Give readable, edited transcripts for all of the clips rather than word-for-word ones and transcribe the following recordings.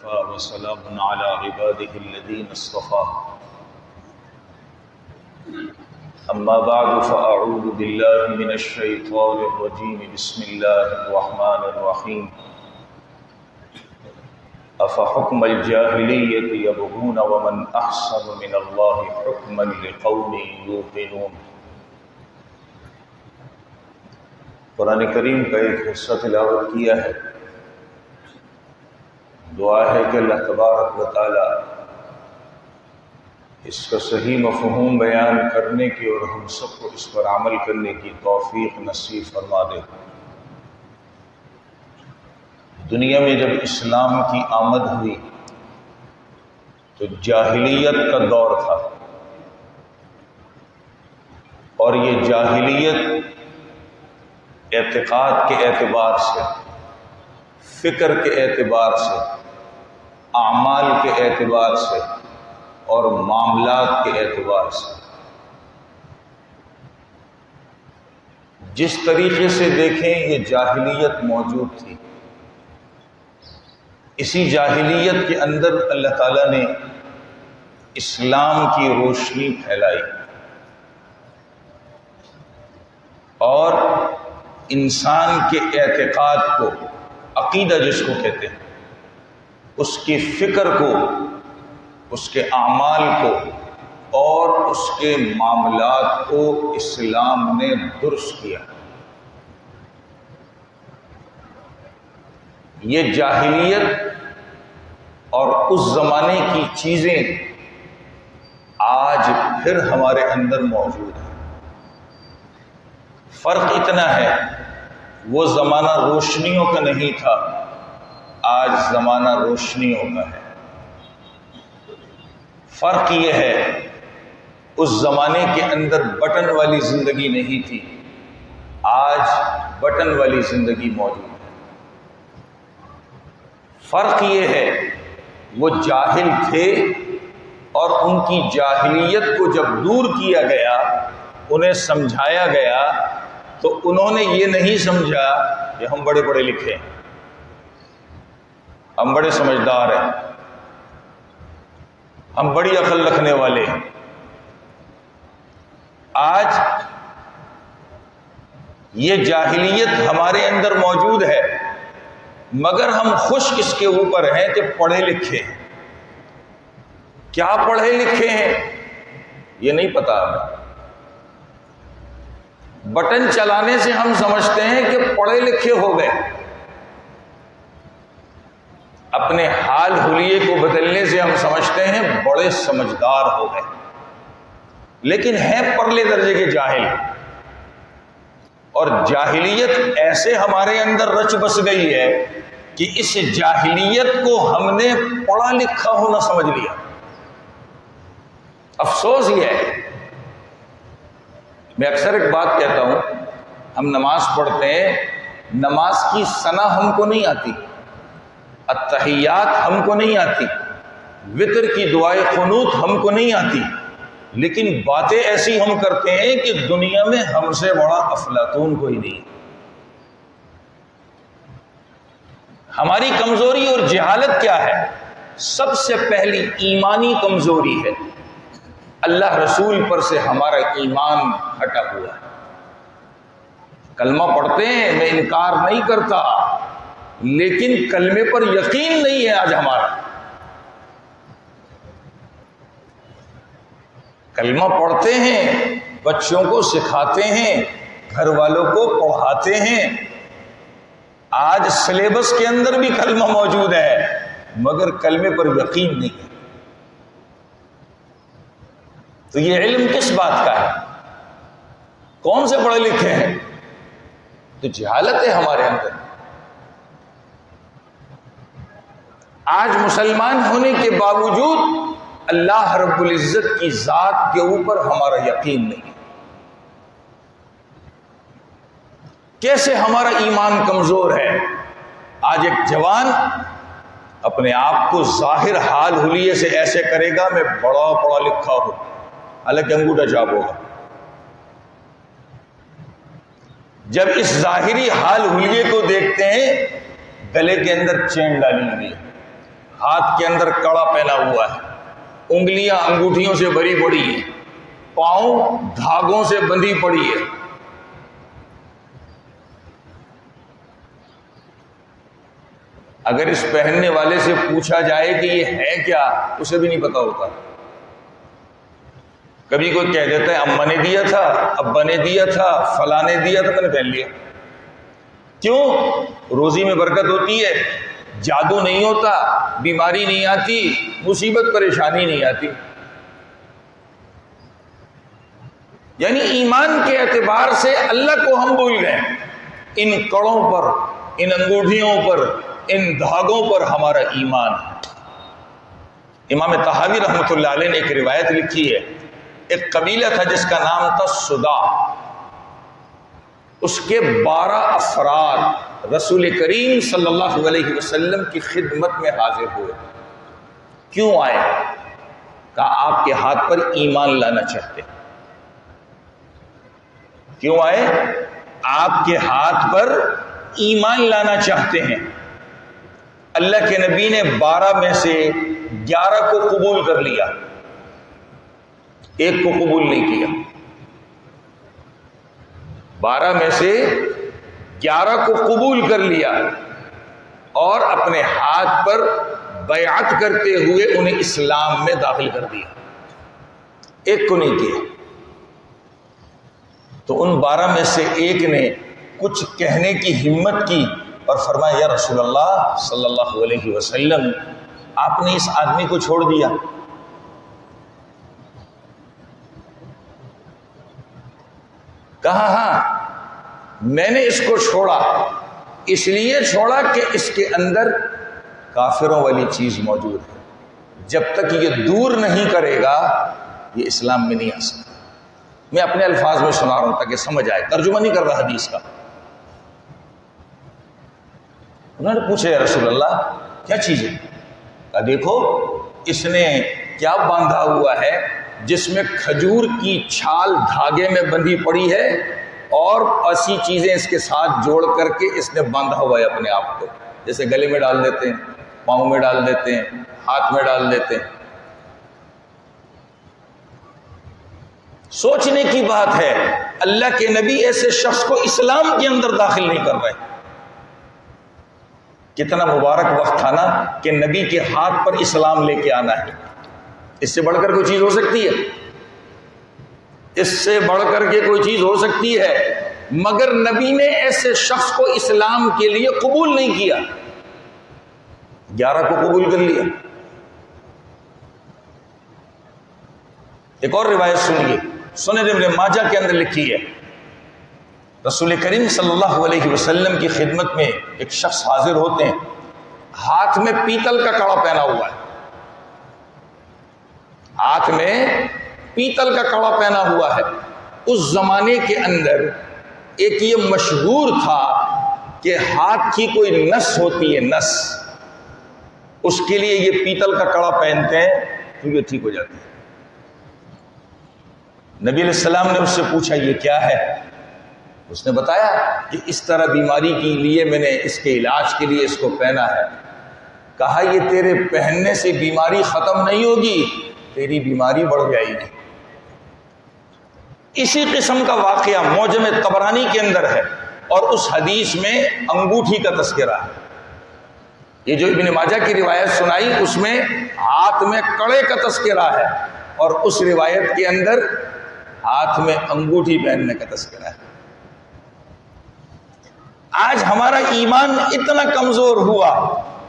وكفى وسلام على عباده الذين اصطفى أما بعد فأعوذ بالله من الشيطان الرجيم بسم الله الرحمن الرحيم أفحكم الجاهلية يبغون ومن أحسن من الله حكما لقوم يوقنون۔ قرآن کریم کا ایک حصہ تلاوت کیا ہے۔ دعا ہے کہ اللہ تبارک و تعالی اس کا صحیح مفہوم بیان کرنے کی اور ہم سب کو اس پر عمل کرنے کی توفیق نصیب فرما دے۔ دنیا میں جب اسلام کی آمد ہوئی تو جاہلیت کا دور تھا، اور یہ جاہلیت اعتقاد کے اعتبار سے، فکر کے اعتبار سے، اعمال کے اعتبار سے اور معاملات کے اعتبار سے جس طریقے سے دیکھیں یہ جاہلیت موجود تھی، اسی جاہلیت کے اندر اللہ تعالیٰ نے اسلام کی روشنی پھیلائی اور انسان کے اعتقاد کو، عقیدہ جس کو کہتے ہیں، اس کی فکر کو، اس کے اعمال کو اور اس کے معاملات کو اسلام نے درست کیا۔ یہ جاہلیت اور اس زمانے کی چیزیں آج پھر ہمارے اندر موجود ہیں۔ فرق اتنا ہے، وہ زمانہ روشنیوں کا نہیں تھا، آج زمانہ روشنیوں کا ہے۔ فرق یہ ہے، اس زمانے کے اندر بٹن والی زندگی نہیں تھی، آج بٹن والی زندگی موجود ہے۔ فرق یہ ہے، وہ جاہل تھے اور ان کی جاہلیت کو جب دور کیا گیا، انہیں سمجھایا گیا، تو انہوں نے یہ نہیں سمجھا کہ ہم بڑے پڑھے لکھے ہیں، ہم بڑے سمجھدار ہیں، ہم بڑی عقل رکھنے والے ہیں۔ آج یہ جاہلیت ہمارے اندر موجود ہے، مگر ہم خوش اس کے اوپر ہیں کہ پڑھے لکھے ہیں۔ کیا پڑھے لکھے ہیں یہ نہیں پتا ہمیں۔ بٹن چلانے سے ہم سمجھتے ہیں کہ پڑھے لکھے ہو گئے، اپنے حال حلیے کو بدلنے سے ہم سمجھتے ہیں بڑے سمجھدار ہو گئے، لیکن ہیں پرلے درجے کے جاہل۔ اور جاہلیت ایسے ہمارے اندر رچ بس گئی ہے کہ اس جاہلیت کو ہم نے پڑھا لکھا ہونا سمجھ لیا۔ افسوس یہ ہے، میں اکثر ایک بات کہتا ہوں، ہم نماز پڑھتے ہیں، نماز کی ثنا ہم کو نہیں آتی، التحیات ہم کو نہیں آتی، وتر کی دعائے قنوت ہم کو نہیں آتی، لیکن باتیں ایسی ہم کرتے ہیں کہ دنیا میں ہم سے بڑا افلاطون کوئی نہیں۔ ہماری کمزوری اور جہالت کیا ہے؟ سب سے پہلی ایمانی کمزوری ہے، اللہ رسول پر سے ہمارا ایمان ہٹا ہوا ہے۔ کلمہ پڑھتے ہیں، میں انکار نہیں کرتا، لیکن کلمے پر یقین نہیں ہے آج ہمارا۔ کلمہ پڑھتے ہیں، بچوں کو سکھاتے ہیں، گھر والوں کو پڑھاتے ہیں، آج سلیبس کے اندر بھی کلمہ موجود ہے، مگر کلمے پر یقین نہیں ہے۔ تو یہ علم کس بات کا ہے؟ کون سے پڑھے لکھے ہیں؟ تو جہالت ہے ہمارے اندر۔ آج مسلمان ہونے کے باوجود اللہ رب العزت کی ذات کے اوپر ہمارا یقین نہیں ہے۔ کیسے ہمارا ایمان کمزور ہے؟ آج ایک جوان اپنے آپ کو ظاہر حال حلیے سے ایسے کرے گا میں بڑا پڑھا لکھا ہوں، حالانکہ انگوٹھا چھاپ ہوگا۔ جب اس ظاہری حال حلیے کو دیکھتے ہیں، گلے کے اندر چین ڈالی ہوئی ہے، ہاتھ کے اندر کڑا پہنا ہوا ہے، انگلیاں انگوٹھیوں سے بھری پڑی ہیں، پاؤں دھاگوں سے بندھی پڑی ہے. اگر اس پہننے والے سے پوچھا جائے کہ یہ ہے کیا، اسے بھی نہیں پتا ہوتا. کبھی کوئی کہہ دیتا ہے اماں نے دیا تھا، ابا نے دیا تھا، فلاں نے دیا تھا، میں نے پہن لیا. کیوں؟ روزی میں برکت ہوتی ہے، جادو نہیں ہوتا، بیماری نہیں آتی، مصیبت پریشانی نہیں آتی. یعنی ایمان کے اعتبار سے اللہ کو ہم بھول گئے. ان کڑوں پر، ان انگوٹھیوں پر، ان دھاگوں پر ہمارا ایمان ہے. امام طحاوی رحمۃ اللہ علیہ نے ایک روایت لکھی ہے. ایک قبیلہ تھا جس کا نام تھا سدا. اس کے 12 افراد رسول کریم صلی اللہ علیہ وسلم کی خدمت میں حاضر ہوئے. کیوں آئے؟ کہا آپ کے ہاتھ پر ایمان لانا چاہتے. کیوں آئے؟ آپ کے ہاتھ پر ایمان لانا چاہتے ہیں. اللہ کے نبی نے 12 میں سے 11 کو قبول کر لیا، ایک کو قبول نہیں کیا. 12 میں سے 11 کو قبول کر لیا اور اپنے ہاتھ پر بیعت کرتے ہوئے انہیں اسلام میں داخل کر دیا. ایک کو نہیں کیا. تو ان 12 میں سے ایک نے کچھ کہنے کی ہمت کی اور فرمایا یا رسول اللہ صلی اللہ علیہ وسلم، آپ نے اس آدمی کو چھوڑ دیا. کہا ہاں، میں نے اس کو چھوڑا، اس لیے چھوڑا کہ اس کے اندر کافروں والی چیز موجود ہے. جب تک یہ دور نہیں کرے گا یہ اسلام میں نہیں آ سکتا. میں اپنے الفاظ میں سنا رہا ہوں تاکہ سمجھ آئے، ترجمہ نہیں کر رہا حدیث کا. انہوں نے پوچھا یا رسول اللہ کیا چیز ہے؟ کہا دیکھو اس نے کیا باندھا ہوا ہے جس میں کھجور کی چھال دھاگے میں بندھی پڑی ہے اور ایسی چیزیں اس کے ساتھ جوڑ کر کے اس نے باندھا ہوا ہے اپنے آپ کو، جیسے گلے میں ڈال دیتے ہیں، پاؤں میں ڈال دیتے ہیں، ہاتھ میں ڈال دیتے ہیں. سوچنے کی بات ہے، اللہ کے نبی ایسے شخص کو اسلام کے اندر داخل نہیں کر رہے. کتنا مبارک وقت تھا نا کہ نبی کے ہاتھ پر اسلام لے کے آنا ہے. اس سے بڑھ کر کوئی چیز ہو سکتی ہے؟ اس سے بڑھ کر کے کوئی چیز ہو سکتی ہے؟ مگر نبی نے ایسے شخص کو اسلام کے لیے قبول نہیں کیا. 11 کو قبول کر لیا. ایک اور روایت سنیے، سنن ابن ماجہ کے اندر لکھی ہے، رسول کریم صلی اللہ علیہ وسلم کی خدمت میں ایک شخص حاضر ہوتے ہیں، ہاتھ میں پیتل کا کڑا پہنا ہوا ہے. ہاتھ میں پیتل کا کڑا پہنا ہوا ہے. اس زمانے کے اندر ایک یہ مشہور تھا کہ ہاتھ کی کوئی نس ہوتی ہے، نس، اس کے لیے یہ پیتل کا کڑا پہنتے ہیں تو یہ ٹھیک ہو جاتی ہے. نبی علیہ السلام نے اس سے پوچھا یہ کیا ہے؟ اس نے بتایا کہ اس طرح بیماری کے لیے میں نے اس کے علاج کے لیے اس کو پہنا ہے. کہا یہ تیرے پہننے سے بیماری ختم نہیں ہوگی، تیری بیماری بڑھ جائے گی. اسی قسم کا واقعہ معجم طبرانی کے اندر ہے اور اس حدیث میں انگوٹھی کا تذکرہ ہے. یہ جو ابن ماجہ کی روایت سنائی اس میں ہاتھ میں کڑے کا تذکرہ ہے اور اس روایت کے اندر ہاتھ میں انگوٹھی پہننے کا تذکرہ ہے. آج ہمارا ایمان اتنا کمزور ہوا،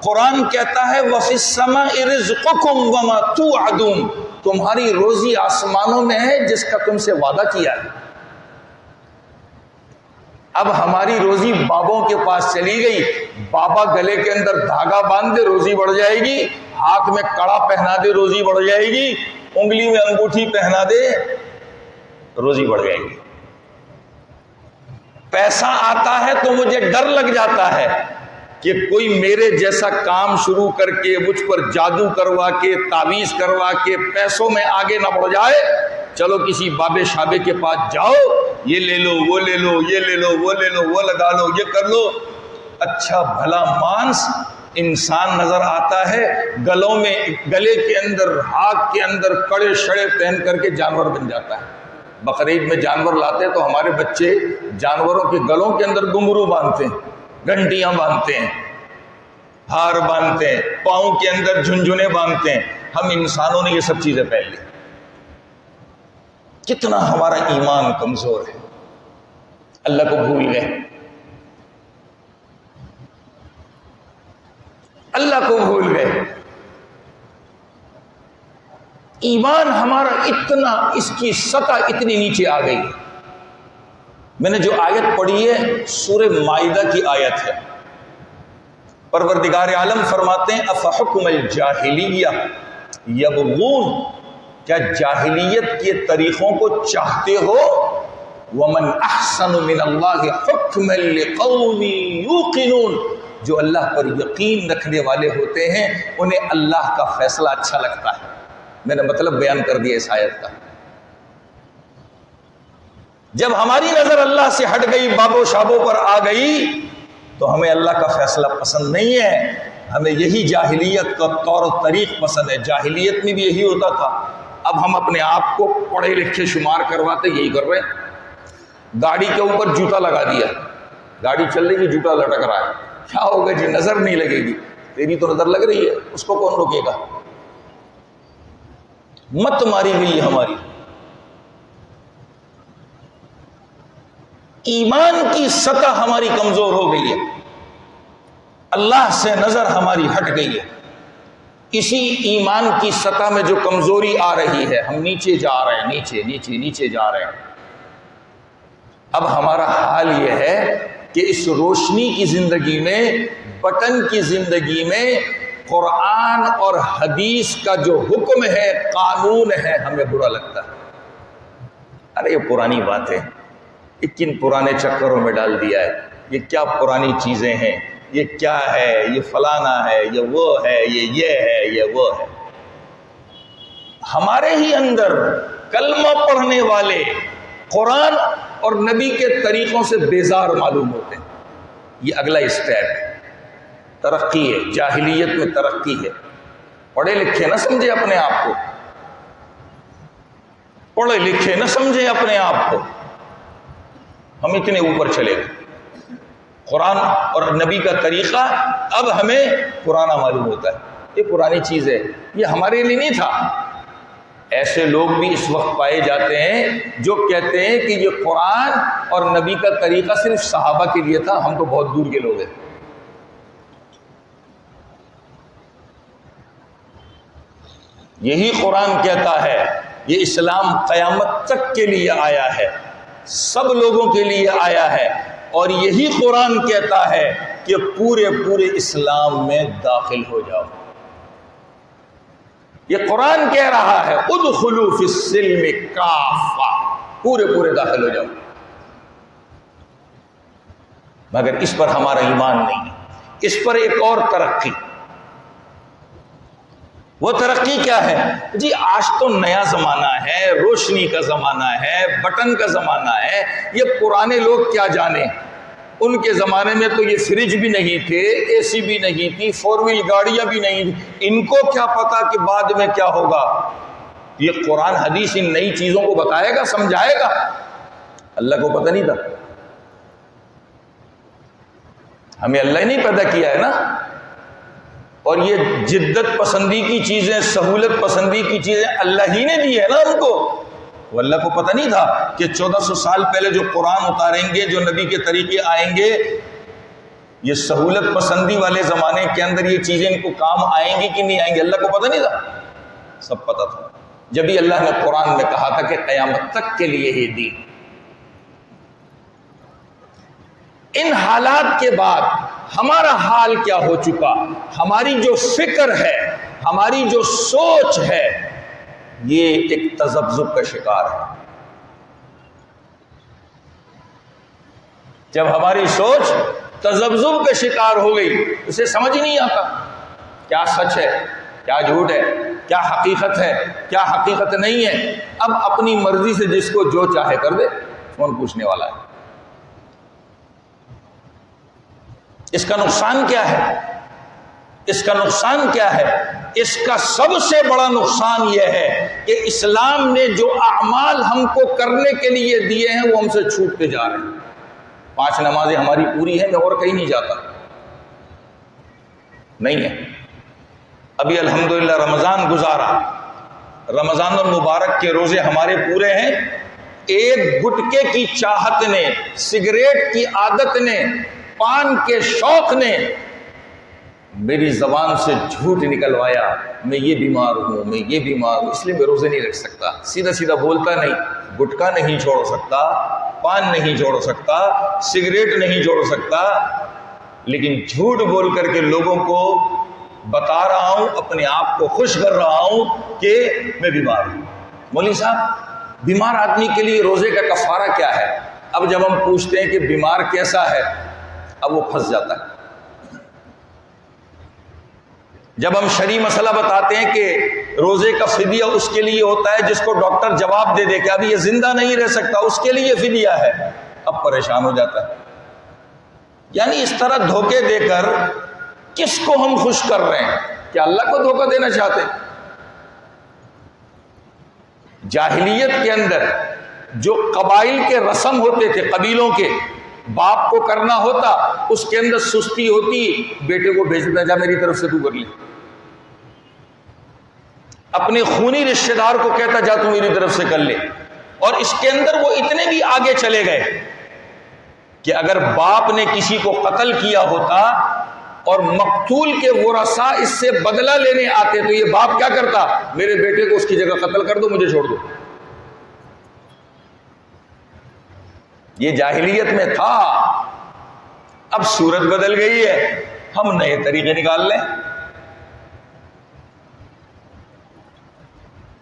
قرآن کہتا ہے وَفِي السَّمَاءِ رِزْقُكُمْ وَمَا تُوعَدُونَ، تمہاری روزی آسمانوں میں ہے جس کا تم سے وعدہ کیا ہے. اب ہماری روزی بابوں کے پاس چلی گئی، بابا گلے کے اندر دھاگا باندھ دے روزی بڑھ جائے گی، ہاتھ میں کڑا پہنا دے روزی بڑھ جائے گی، انگلی میں انگوٹھی پہنا دے روزی بڑھ جائے گی. پیسہ آتا ہے تو مجھے ڈر لگ جاتا ہے کہ کوئی میرے جیسا کام شروع کر کے مجھ پر جادو کروا کے تعویذ کروا کے پیسوں میں آگے نہ بڑھ جائے. چلو کسی بابے شابے کے پاس جاؤ، یہ لے لو وہ لے لو، یہ لے لو وہ لے لو، وہ لگا لو یہ کر لو. اچھا بھلا مانس انسان نظر آتا ہے، گلے کے اندر، ہاتھ کے اندر کڑے شڑے پہن کر کے جانور بن جاتا ہے۔ بقرعید میں جانور لاتے ہیں تو ہمارے بچے جانوروں کے گلوں کے اندر گھنگرو باندھتے ہیں، گھنٹیاں باندھتے ہیں، ہار باندھتے ہیں، پاؤں کے اندر جھنجھنے باندھتے ہیں۔ ہم انسانوں نے یہ سب چیزیں پہن لی۔ کتنا ہمارا ایمان کمزور ہے، اللہ کو بھول گئے، اللہ کو بھول گئے۔ ایمان ہمارا اتنا، اس کی سطح اتنی نیچے آ گئی۔ میں نے جو آیت پڑھی ہے سورہ مائدہ کی آیت ہے۔ پروردگار عالم فرماتے ہیں افحکم الجاہلیہ یبغون، کیا جاہلیت کے طریقوں کو چاہتے ہو؟ ومن احسن من اللہ حکما لقوم یوقنون، جو اللہ پر یقین رکھنے والے ہوتے ہیں انہیں اللہ کا فیصلہ اچھا لگتا ہے۔ میں نے مطلب بیان کر دیا اس آیت کا۔ جب ہماری نظر اللہ سے ہٹ گئی، بابو شابوں پر آ گئی، تو ہمیں اللہ کا فیصلہ پسند نہیں ہے، ہمیں یہی جاہلیت کا طور و طریق پسند ہے۔ جاہلیت میں بھی یہی ہوتا تھا، اب ہم اپنے آپ کو پڑھے لکھے شمار کرواتے یہی کر رہے ہیں۔ گاڑی کے اوپر جوتا لگا دیا، گاڑی چل رہی ہے، جوتا لٹک رہا ہے، کیا ہوگا جی؟ نظر نہیں لگے گی۔ تیری تو نظر لگ رہی ہے، اس کو کون روکے گا؟ مت ماری گئی ہماری۔ ایمان کی سطح ہماری کمزور ہو گئی ہے، اللہ سے نظر ہماری ہٹ گئی ہے۔ اسی ایمان کی سطح میں جو کمزوری آ رہی ہے، ہم نیچے جا رہے ہیں، نیچے نیچے نیچے جا رہے ہیں۔ اب ہمارا حال یہ ہے کہ اس روشنی کی زندگی میں، بٹن کی زندگی میں، قرآن اور حدیث کا جو حکم ہے، قانون ہے، ہمیں برا لگتا ہے۔ ارے یہ پرانی بات ہے، یہ کن پرانے چکروں میں ڈال دیا ہے، یہ کیا پرانی چیزیں ہیں، یہ کیا ہے، یہ فلانا ہے، یہ وہ ہے، یہ ہے، یہ وہ ہے۔ ہمارے ہی اندر کلمہ پڑھنے والے قرآن اور نبی کے طریقوں سے بیزار معلوم ہوتے ہیں۔ یہ اگلا اسٹیپ ہے، ترقی ہے، جاہلیت میں ترقی ہے۔ پڑھے لکھے نہ سمجھے اپنے آپ کو، پڑھے لکھے نہ سمجھے اپنے آپ کو، ہم اتنے اوپر چلے گئے۔ قرآن اور نبی کا طریقہ اب ہمیں پرانا معلوم ہوتا ہے، یہ پرانی چیز ہے، یہ ہمارے لیے نہیں تھا۔ ایسے لوگ بھی اس وقت پائے جاتے ہیں جو کہتے ہیں کہ یہ قرآن اور نبی کا طریقہ صرف صحابہ کے لیے تھا، ہم تو بہت دور کے لوگ ہیں۔ یہی قرآن کہتا ہے یہ اسلام قیامت تک کے لیے آیا ہے، سب لوگوں کے لیے آیا ہے، اور یہی قرآن کہتا ہے کہ پورے اسلام میں داخل ہو جاؤ۔ یہ قرآن کہہ رہا ہے ادخلوا فی السلم کافہ، پورے داخل ہو جاؤ۔ مگر اس پر ہمارا ایمان نہیں ہے۔ اس پر ایک اور ترقی، وہ ترقی کیا ہے جی؟ آج تو نیا زمانہ ہے، روشنی کا زمانہ ہے، بٹن کا زمانہ ہے۔ یہ پرانے لوگ کیا جانے، ان کے زمانے میں تو یہ فریج بھی نہیں تھے، اے سی بھی نہیں تھی، 4 ویل گاڑیاں بھی نہیں تھی، ان کو کیا پتا کہ بعد میں کیا ہوگا؟ یہ قرآن حدیث ان نئی چیزوں کو بتائے گا، سمجھائے گا؟ اللہ کو پتہ نہیں تھا، ہمیں اللہ ہی نہیں پیدا کیا ہے نا۔ اور یہ جدت پسندی کی چیزیں، سہولت پسندی کی چیزیں اللہ ہی نے دی ہے نا ہم کو۔ وہ اللہ کو پتہ نہیں تھا کہ 1400 سال پہلے جو قرآن اتاریں گے، جو نبی کے طریقے آئیں گے، یہ سہولت پسندی والے زمانے کے اندر یہ چیزیں ان کو کام آئیں گی کہ نہیں آئیں گی؟ اللہ کو پتہ نہیں تھا، سب پتہ تھا۔ جبھی اللہ نے قرآن میں کہا تھا کہ قیامت تک کے لیے ہی دین۔ ان حالات کے بعد ہمارا حال کیا ہو چکا؟ ہماری جو فکر ہے، ہماری جو سوچ ہے، یہ ایک تذبذب کا شکار ہے۔ جب ہماری سوچ تذبذب کا شکار ہو گئی، اسے سمجھ ہی نہیں آتا کیا سچ ہے، کیا جھوٹ ہے، کیا حقیقت ہے، کیا حقیقت نہیں ہے۔ اب اپنی مرضی سے جس کو جو چاہے کر دے، کون پوچھنے والا ہے؟ اس کا نقصان کیا ہے؟ اس کا نقصان کیا ہے؟ اس کا سب سے بڑا نقصان یہ ہے کہ اسلام نے جو اعمال ہم کو کرنے کے لیے دیے ہیں وہ ہم سے چھوٹتے جا رہے ہیں۔ 5 نمازیں ہماری پوری ہیں، میں اور کہیں نہیں جاتا، نہیں ہے۔ ابھی الحمدللہ رمضان گزارا، رمضان المبارک کے روزے ہمارے پورے ہیں۔ ایک گٹکے کی چاہت نے، سگریٹ کی عادت نے، پان کے شوق نے میری زبان سے جھوٹ نکلوایا، میں یہ بیمار ہوں، میں یہ بیمار ہوں، اس لیے میں روزے نہیں رکھ سکتا۔ سیدھا سیدھا بولتا نہیں، گٹکا نہیں چھوڑ سکتا، پان نہیں چھوڑ سکتا، سگریٹ نہیں چھوڑ سکتا، لیکن جھوٹ بول کر کے لوگوں کو بتا رہا ہوں، اپنے آپ کو خوش کر رہا ہوں کہ میں بیمار ہوں۔ مولوی صاحب، بیمار آدمی کے لیے روزے کا کفارہ کیا ہے؟ اب جب ہم پوچھتے ہیں کہ بیمار کیسا ہے، اب وہ پھنس جاتا ہے۔ جب ہم شرعی مسئلہ بتاتے ہیں کہ روزے کا فدیہ اس کے لیے ہوتا ہے جس کو ڈاکٹر جواب دے دے کہ ابھی یہ زندہ نہیں رہ سکتا، اس کے لیے فدیہ ہے، اب پریشان ہو جاتا ہے۔ یعنی اس طرح دھوکے دے کر کس کو ہم خوش کر رہے ہیں؟ کیا اللہ کو دھوکہ دینا چاہتے ہیں؟ جاہلیت کے اندر جو قبائل کے رسم ہوتے تھے، قبیلوں کے، باپ کو کرنا ہوتا، اس کے اندر سستی ہوتی، بیٹے کو بھیج دیتا، جا میری طرف سے تو کر لی۔ اپنے خونی رشتہ دار کو کہتا، جا تو میری طرف سے کر لے۔ اور اس کے اندر وہ اتنے بھی آگے چلے گئے کہ اگر باپ نے کسی کو قتل کیا ہوتا اور مقتول کے ورثاء اس سے بدلہ لینے آتے تو یہ باپ کیا کرتا؟ میرے بیٹے کو اس کی جگہ قتل کر دو، مجھے چھوڑ دو۔ یہ جاہلیت میں تھا، اب صورت بدل گئی ہے، ہم نئے طریقے نکال لیں۔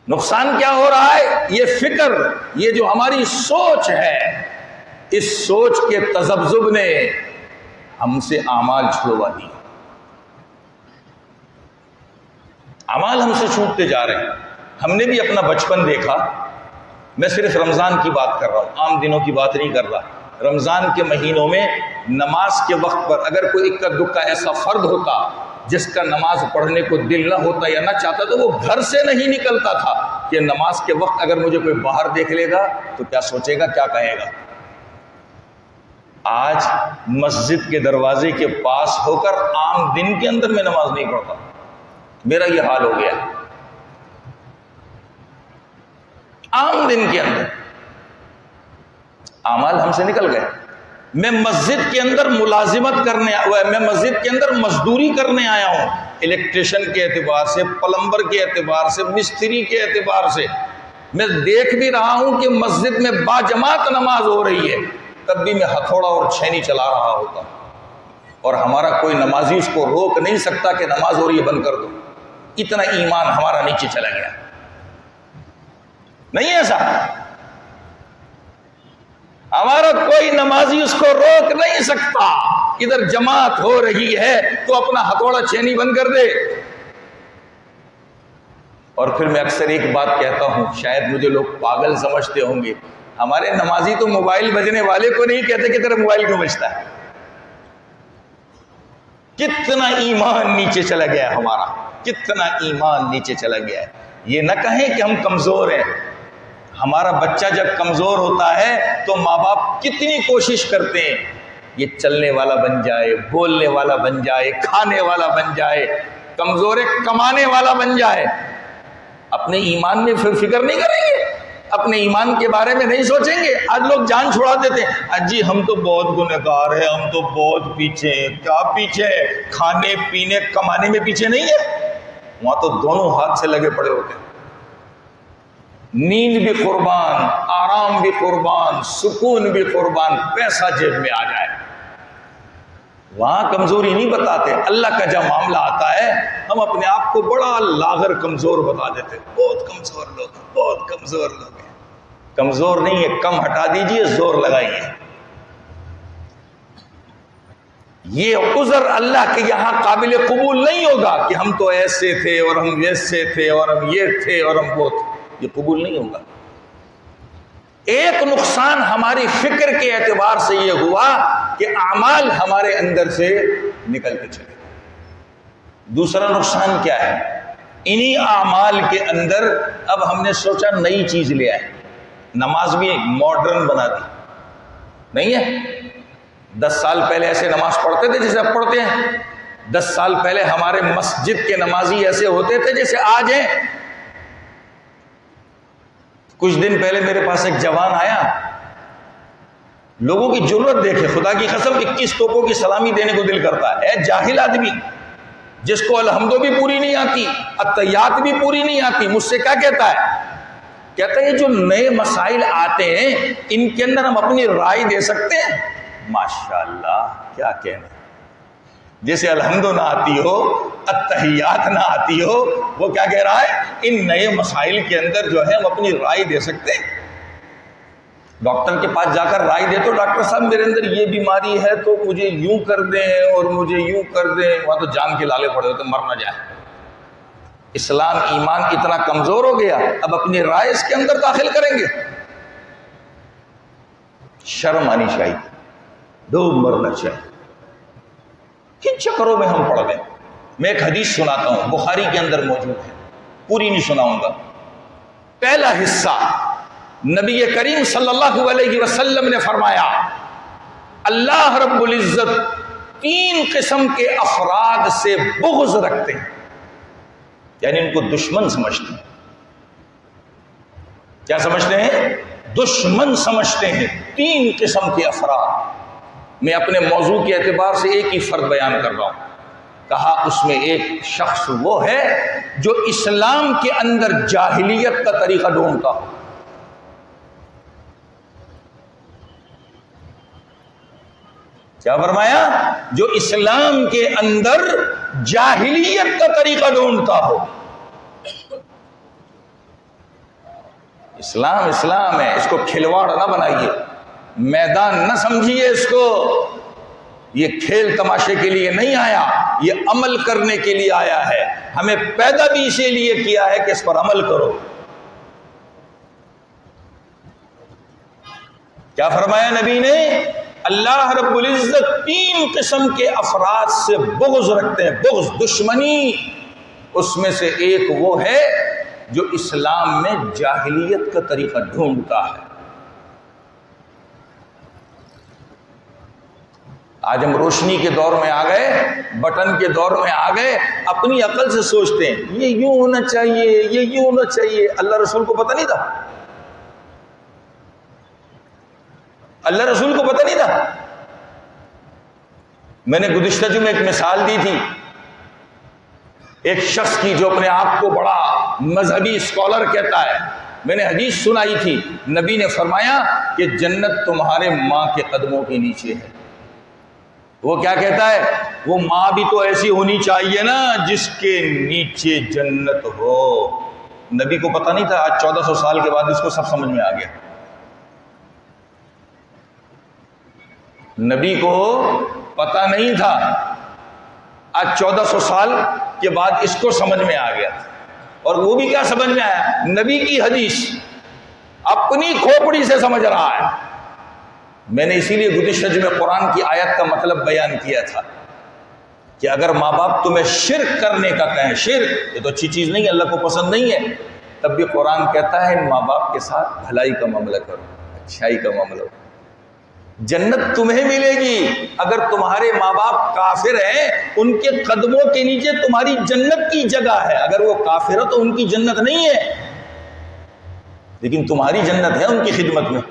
نقصان کیا ہو رہا ہے؟ یہ فکر، یہ جو ہماری سوچ ہے، اس سوچ کے تذبذب نے ہم سے اعمال چھڑوا دی، اعمال ہم سے چھوٹتے جا رہے ہیں۔ ہم نے بھی اپنا بچپن دیکھا، میں صرف رمضان کی بات کر رہا ہوں، عام دنوں کی بات نہیں کر رہا۔ رمضان کے مہینوں میں نماز کے وقت پر اگر کوئی اکا دکا ایسا فرد ہوتا جس کا نماز پڑھنے کو دل نہ ہوتا یا نہ چاہتا تو وہ گھر سے نہیں نکلتا تھا کہ نماز کے وقت اگر مجھے کوئی باہر دیکھ لے گا تو کیا سوچے گا، کیا کہے گا۔ آج مسجد کے دروازے کے پاس ہو کر عام دن کے اندر میں نماز نہیں پڑھتا، میرا یہ حال ہو گیا۔ عام دن کے اندر اعمال ہم سے نکل گئے۔ میں مسجد کے اندر ملازمت کرنے میں مسجد کے اندر مزدوری کرنے آیا ہوں، الیکٹریشین کے اعتبار سے، پلمبر کے اعتبار سے، مستری کے اعتبار سے۔ میں دیکھ بھی رہا ہوں کہ مسجد میں باجماعت نماز ہو رہی ہے، تب بھی میں ہتھوڑا اور چھینی چلا رہا ہوتا، اور ہمارا کوئی نمازی اس کو روک نہیں سکتا کہ نماز ہو رہی ہے بند کر دو۔ اتنا ایمان ہمارا نیچے چلا گیا۔ نہیں ایسا؟ ہمارا کوئی نمازی اس کو روک نہیں سکتا، ادھر جماعت ہو رہی ہے تو اپنا ہتھوڑا چھینی بند کر دے۔ اور پھر میں اکثر ایک بات کہتا ہوں، شاید مجھے لوگ پاگل سمجھتے ہوں گے، ہمارے نمازی تو موبائل بجنے والے کو نہیں کہتے کہ تیرا موبائل کیوں بجتا ہے۔ کتنا ایمان نیچے چلا گیا ہے ہمارا، کتنا ایمان نیچے چلا گیا ہے۔ یہ نہ کہیں کہ ہم کمزور ہیں، ہمارا بچہ جب کمزور ہوتا ہے تو ماں باپ کتنی کوشش کرتے ہیں یہ چلنے والا بن جائے، بولنے والا بن جائے، کھانے والا بن جائے، کمزور ہے کمانے والا بن جائے۔ اپنے ایمان میں پھر فکر نہیں کریں گے، اپنے ایمان کے بارے میں نہیں سوچیں گے۔ آج لوگ جان چھڑا دیتے ہیں، جی ہم تو بہت گنہگار ہیں، ہم تو بہت پیچھے ہیں۔ کیا پیچھے ہے؟ کھانے پینے کمانے میں پیچھے نہیں ہے، وہاں تو دونوں ہاتھ سے لگے پڑے ہوتے ہیں۔ نیند بھی قربان، آرام بھی قربان، سکون بھی قربان، پیسہ جیب میں آ جائے، وہاں کمزوری نہیں بتاتے۔ اللہ کا جب معاملہ آتا ہے ہم اپنے آپ کو بڑا لاغر کمزور بتا دیتے، بہت کمزور لوگ ہیں، بہت کمزور لوگ ہیں۔ کمزور نہیں ہے، کم ہٹا دیجئے، زور لگائیے۔ یہ عذر اللہ کے یہاں قابل قبول نہیں ہوگا کہ ہم تو ایسے تھے اور ہم ایسے تھے اور ہم یہ تھے اور ہم وہ تھے، یہ قبول نہیں ہوگا۔ ایک نقصان ہماری فکر کے اعتبار سے یہ ہوا کہ اعمال ہمارے اندر سے نکل کے چلے، دوسرا نقصان کیا ہے؟ انہی اعمال کے اندر اب ہم نے سوچا نئی چیز لے آئے، نماز بھی ماڈرن بنا دی. نہیں ہے؟ 10 سال پہلے ایسے نماز پڑھتے تھے جیسے اب پڑھتے ہیں. 10 سال پہلے ہمارے مسجد کے نمازی ایسے ہوتے تھے جیسے آج ہیں. کچھ دن پہلے میرے پاس ایک جوان آیا، لوگوں کی ضرورت دیکھے، خدا کی قسم 21 توپوں کی سلامی دینے کو دل کرتا ہے. جاہل آدمی جس کو الحمدو بھی پوری نہیں آتی، التحیات بھی پوری نہیں آتی، مجھ سے کیا کہتا ہے؟ کہتا ہے یہ جو نئے مسائل آتے ہیں ان کے اندر ہم اپنی رائے دے سکتے ہیں. ماشاءاللہ کیا کہنا، جیسے الحمدو نہ آتی ہو، التحیات نہ آتی ہو، وہ کیا کہہ رہا ہے؟ ان نئے مسائل کے اندر جو ہے ہم اپنی رائے دے سکتے ہیں. ڈاکٹر کے پاس جا کر رائے دے تو ڈاکٹر صاحب میرے اندر یہ بیماری ہے تو مجھے یوں کر دیں اور مجھے یوں کر دیں، وہاں تو جان کے لالے پڑے ہوتے، مر نہ جائے. اسلام ایمان اتنا کمزور ہو گیا، اب اپنی رائے اس کے اندر داخل کریں گے. شرم آنی چاہیے، ڈوب مرنا چاہیے. کن چکروں میں ہم پڑ گئے؟ میں ایک حدیث سناتا ہوں، بخاری کے اندر موجود ہے، پوری نہیں سناؤں گا. پہلا حصہ نبی کریم صلی اللہ علیہ وسلم نے فرمایا اللہ رب العزت 3 قسم کے افراد سے بغض رکھتے ہیں، یعنی ان کو دشمن سمجھتے ہیں. کیا سمجھتے ہیں؟ دشمن سمجھتے ہیں. 3 قسم کے افراد. میں اپنے موضوع کے اعتبار سے ایک ہی فرد بیان کر رہا ہوں. کہا اس میں ایک شخص وہ ہے جو اسلام کے اندر جاہلیت کا طریقہ ڈھونڈتا ہو. کیا فرمایا؟ جو اسلام کے اندر جاہلیت کا طریقہ ڈھونڈتا ہو. اسلام اسلام ہے، اس کو کھلواڑ نہ بنائیے، میدان نہ سمجھیے اس کو. یہ کھیل تماشے کے لیے نہیں آیا، یہ عمل کرنے کے لیے آیا ہے. ہمیں پیدا بھی اسی لیے کیا ہے کہ اس پر عمل کرو. کیا فرمایا نبی نے؟ اللہ رب العزت 3 قسم کے افراد سے بغض رکھتے ہیں. بغض، دشمنی. اس میں سے ایک وہ ہے جو اسلام میں جاہلیت کا طریقہ ڈھونڈتا ہے. آج ہم روشنی کے دور میں آ گئے، بٹن کے دور میں آ گئے، اپنی عقل سے سوچتے ہیں یہ یوں ہونا چاہیے، یہ یوں ہونا چاہیے. اللہ رسول کو پتہ نہیں تھا؟ اللہ رسول کو پتہ نہیں تھا؟ میں نے گزشتہ جمعے ایک مثال دی تھی ایک شخص کی جو اپنے آپ کو بڑا مذہبی اسکالر کہتا ہے. میں نے حدیث سنائی تھی، نبی نے فرمایا کہ جنت تمہارے ماں کے قدموں کے نیچے ہے. وہ کیا کہتا ہے؟ وہ ماں بھی تو ایسی ہونی چاہیے نا جس کے نیچے جنت ہو. نبی کو پتہ نہیں تھا، آج 1400 سال کے بعد اس کو سب سمجھ میں آ گیا. نبی کو پتہ نہیں تھا، آج 1400 سال کے بعد اس کو سمجھ میں آ گیا. اور وہ بھی کیا سمجھ میں آیا؟ نبی کی حدیث اپنی کھوپڑی سے سمجھ رہا ہے. میں نے اسی لیے گزشتہ جمعے قرآن کی آیت کا مطلب بیان کیا تھا کہ اگر ماں باپ تمہیں شرک کرنے کا کہیں، شرک یہ تو اچھی چیز نہیں ہے، اللہ کو پسند نہیں ہے، تب بھی قرآن کہتا ہے ماں باپ کے ساتھ بھلائی کا معاملہ کرو، اچھائی کا معاملہ کرو. جنت تمہیں ملے گی. اگر تمہارے ماں باپ کافر ہیں، ان کے قدموں کے نیچے تمہاری جنت کی جگہ ہے. اگر وہ کافر ہے تو ان کی جنت نہیں ہے، لیکن تمہاری جنت ہے ان کی خدمت میں.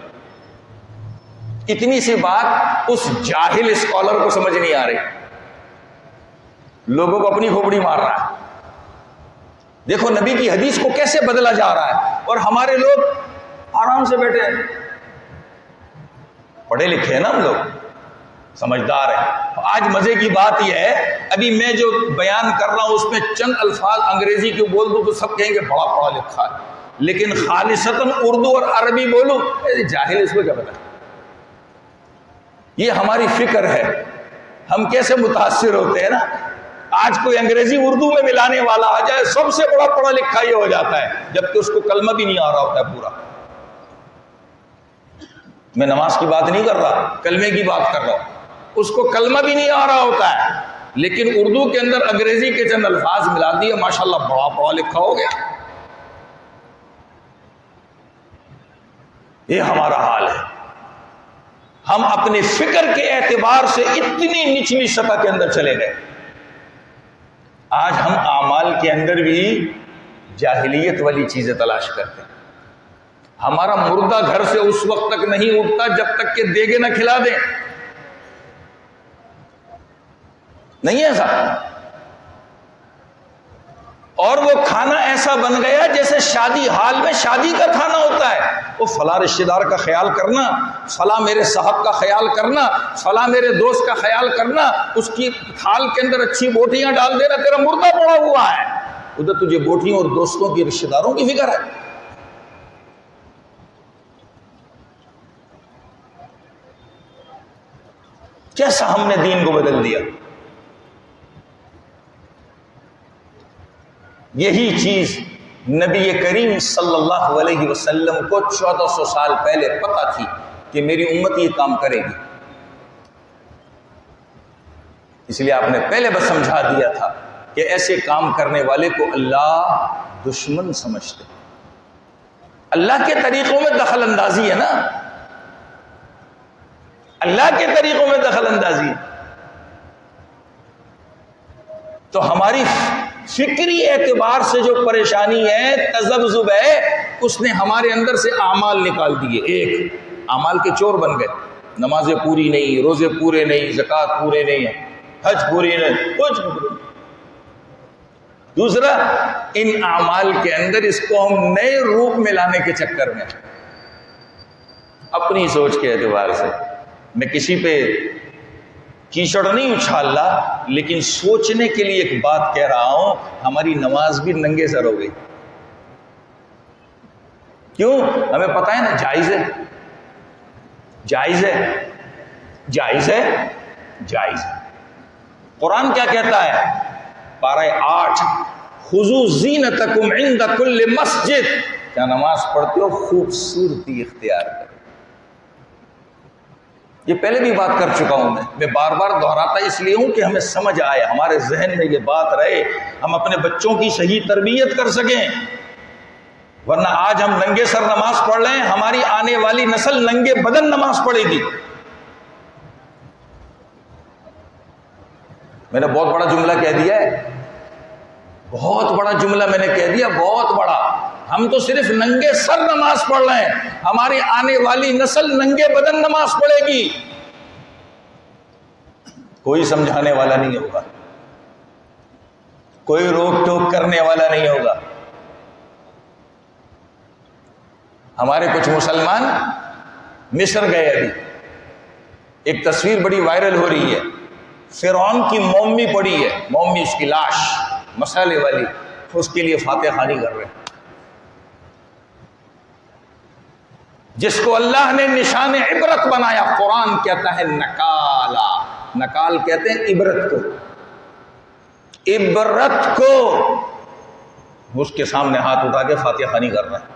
اتنی سی بات اس جاہل اسکالر کو سمجھ نہیں آ رہی، لوگوں کو اپنی کھوپڑی مار رہا ہے. دیکھو نبی کی حدیث کو کیسے بدلا جا رہا ہے، اور ہمارے لوگ آرام سے بیٹھے ہیں. پڑھے لکھے ہیں نا ہم لوگ، سمجھدار ہیں. آج مزے کی بات یہ ہے، ابھی میں جو بیان کر رہا ہوں اس میں چند الفاظ انگریزی کے بول دوں تو سب کہیں گے بڑا پڑھا لکھا ہے، لیکن خالصتاً اردو اور عربی بولوں جاہل اس کو کیا پتا. یہ ہماری فکر ہے، ہم کیسے متاثر ہوتے ہیں نا. آج کوئی انگریزی اردو میں ملانے والا آ جائے، سب سے بڑا پڑھا لکھا یہ ہو جاتا ہے، جبکہ اس کو کلمہ بھی نہیں آ رہا ہوتا ہے پورا. میں نماز کی بات نہیں کر رہا، کلمے کی بات کر رہا ہوں. اس کو کلمہ بھی نہیں آ رہا ہوتا ہے، لیکن اردو کے اندر انگریزی کے چند الفاظ ملا دیے، ماشاءاللہ بڑا پڑھا لکھا ہو گیا۔ یہ ہمارا حال ہے، ہم اپنے فکر کے اعتبار سے اتنی نچلی سطح کے اندر چلے گئے۔ آج ہم اعمال کے اندر بھی جاہلیت والی چیزیں تلاش کرتے ہیں۔ ہمارا مردہ گھر سے اس وقت تک نہیں اٹھتا جب تک کہ دیگے نہ کھلا دیں، نہیں ایسا؟ اور وہ کھانا ایسا بن گیا جیسے شادی حال میں شادی کا کھانا ہوتا ہے، وہ فلاں رشتہ دار کا خیال کرنا، فلاں میرے صاحب کا خیال کرنا، فلاں میرے دوست کا خیال کرنا، اس کی تھال کے اندر اچھی بوٹیاں ڈال دینا، تیرا مردہ پڑا ہوا ہے، ادھر تجھے بوٹیوں اور دوستوں کی رشتہ داروں کی فکر ہے۔ کیسا ہم نے دین کو بدل دیا۔ یہی چیز نبی کریم صلی اللہ علیہ وسلم کو 1400 سال پہلے پتہ تھی کہ میری امت یہ کام کرے گی، اس لیے آپ نے پہلے بس سمجھا دیا تھا کہ ایسے کام کرنے والے کو اللہ دشمن سمجھتے۔ اللہ کے طریقوں میں دخل اندازی ہے نا، اللہ کے طریقوں میں دخل اندازی ہے۔ تو ہماری فکری اعتبار سے جو پریشانی ہے، تذبذب ہے، اس نے ہمارے اندر سے اعمال نکال دیے۔ ایک، اعمال کے چور بن گئے، نمازیں پوری نہیں، روزے پورے نہیں، زکوٰۃ پورے نہیں، حج پوری نہیں، کچھ پوری۔ دوسرا، ان اعمال کے اندر اس کو ہم نئے روپ میں لانے کے چکر میں اپنی سوچ کے اعتبار سے، میں کسی پہ کیچڑ نہیں اچھالنا، لیکن سوچنے کے لیے ایک بات کہہ رہا ہوں، ہماری نماز بھی ننگے سر ہو گئی۔ کیوں؟ ہمیں پتہ ہے نا جائز ہے، جائز ہے، جائز ہے، جائز ہے۔ قرآن کیا کہتا ہے؟ پارہ 8، خذوا زینتکم عند کل مسجد، کیا نماز پڑھتے ہو خوبصورتی اختیار کرو۔ یہ پہلے بھی بات کر چکا ہوں، میں بار بار دہراتا اس لیے ہوں کہ ہمیں سمجھ آئے، ہمارے ذہن میں یہ بات رہے، ہم اپنے بچوں کی صحیح تربیت کر سکیں۔ ورنہ آج ہم ننگے سر نماز پڑھ رہے ہیں، ہماری آنے والی نسل ننگے بدن نماز پڑھے گی۔ میں نے بہت بڑا جملہ کہہ دیا ہے، بہت بڑا جملہ میں نے کہہ دیا، بہت بڑا۔ ہم تو صرف ننگے سر نماز پڑھ رہے ہیں، ہماری آنے والی نسل ننگے بدن نماز پڑھے گی۔ کوئی سمجھانے والا نہیں ہوگا، کوئی روک ٹوک کرنے والا نہیں ہوگا۔ ہمارے کچھ مسلمان مصر گئے، ابھی ایک تصویر بڑی وائرل ہو رہی ہے، فرعون کی مومی پڑی ہے، مومی اس کی لاش مسالے والی، اس کے لیے فاتح خوانی کر رہے ہیں، جس کو اللہ نے نشان عبرت بنایا۔ قرآن کہتا ہے نکالا، نکال کہتے ہیں عبرت کو، عبرت کو، اس کے سامنے ہاتھ اٹھا کے فاتح خوانی کر رہے ہیں۔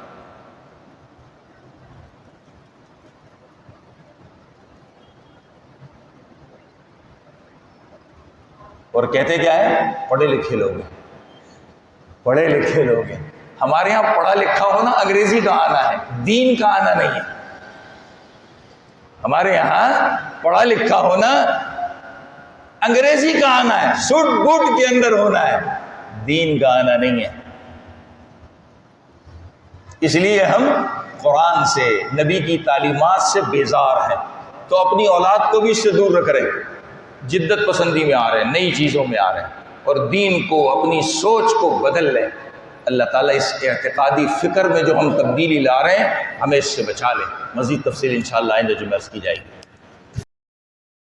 اور کہتے کیا ہے؟ پڑھے لکھے لوگ ہیں، پڑھے لکھے لوگ ہیں۔ ہمارے ہاں پڑھا لکھا ہونا انگریزی کا آنا ہے، دین کا آنا نہیں ہے۔ ہمارے یہاں پڑھا لکھا ہونا انگریزی کا آنا ہے، سٹ بوٹ کے اندر ہونا ہے، دین کا آنا نہیں ہے۔ اس لیے ہم قرآن سے، نبی کی تعلیمات سے بیزار ہیں، تو اپنی اولاد کو بھی اس سے دور رکھ رہے ہیں، جدت پسندی میں آ رہے ہیں، نئی چیزوں میں آ رہے ہیں، اور دین کو، اپنی سوچ کو بدل لیں۔ اللہ تعالیٰ اس اعتقادی فکر میں جو ہم تبدیلی لا رہے ہیں، ہمیں اس سے بچا لیں۔ مزید تفصیل انشاءاللہ آئندہ جمعہ کی جائے گی۔